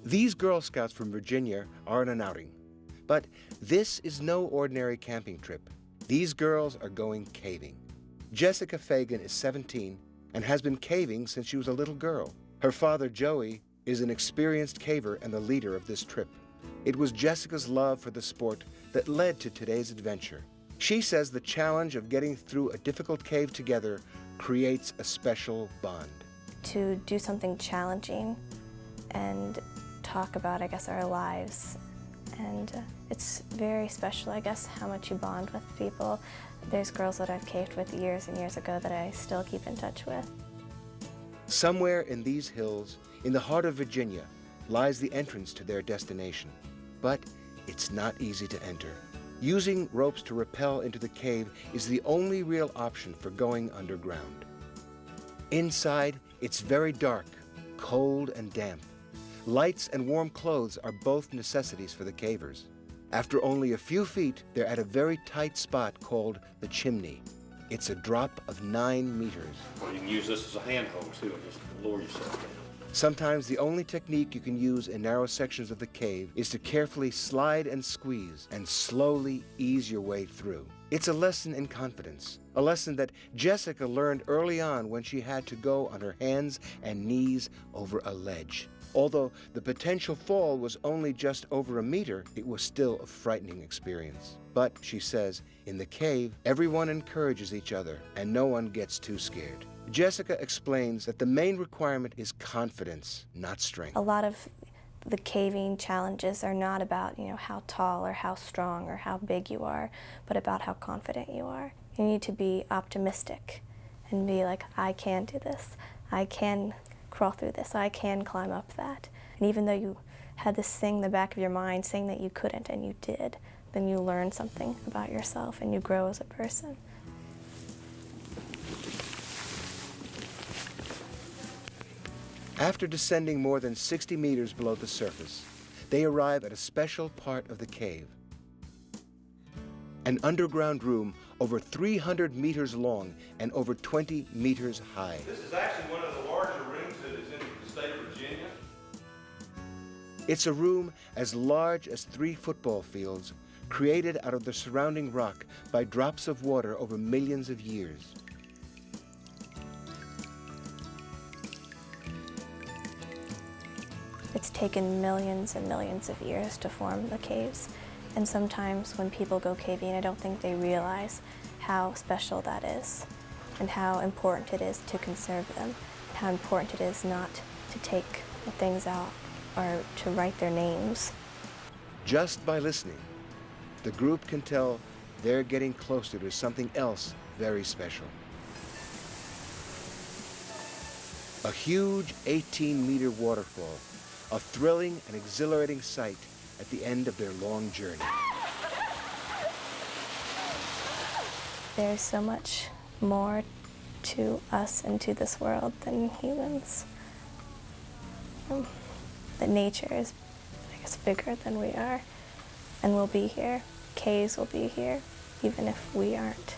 These Girl Scouts from Virginia are on an outing. But this is no ordinary camping trip. These girls are going caving. Jessica Fagan is 17 and has been caving since she was a little girl. Her father, Joey, is an experienced caver and the leader of this trip. It was Jessica's love for the sport that led to today's adventure. She says the challenge of getting through a difficult cave together creates a special bond. To do something challenging and talk about, I guess, our lives. And it's very special, I guess, how much you bond with people. There's girls that I've caved with years and years ago that I still keep in touch with. Somewhere in these hills, in the heart of Virginia, lies the entrance to their destination. But it's not easy to enter. Using ropes to rappel into the cave is the only real option for going underground. Inside, it's very dark, cold and damp. Lights and warm clothes are both necessities for the cavers. After only a few feet, they're at a very tight spot called the chimney. It's a drop of 9 meters. You can use this as a handhold too and just lower yourself down. Sometimes the only technique you can use in narrow sections of the cave is to carefully slide and squeeze and slowly ease your way through. It's a lesson in confidence, a lesson that Jessica learned early on when she had to go on her hands and knees over a ledge. Although the potential fall was only just over a meter, it was still a frightening experience. But, she says, in the cave, everyone encourages each other and no one gets too scared. Jessica explains that the main requirement is confidence, not strength. A lot of the caving challenges are not about, how tall or how strong or how big you are, but about how confident you are. You need to be optimistic and be like, I can do this. I can crawl through this. I can climb up that. And even though you had this thing in the back of your mind saying that you couldn't and you did, then you learn something about yourself and you grow as a person. After descending more than 60 meters below the surface, they arrive at a special part of the cave. An underground room over 300 meters long and over 20 meters high. This is actually one of the larger rooms that is in the state of Virginia. It's a room as large as 3 football fields, created out of the surrounding rock by drops of water over millions of years. It's taken millions and millions of years to form the caves. And sometimes when people go caving, I don't think they realize how special that is and how important it is to conserve them, and how important it is not to take the things out or to write their names. Just by listening, the group can tell they're getting closer to something else very special. A huge 18-meter waterfall, a thrilling and exhilarating sight at the end of their long journey. There's so much more to us and to this world than humans. That nature is, I guess, bigger than we are, and we'll be here. Caves will be here, even if we aren't.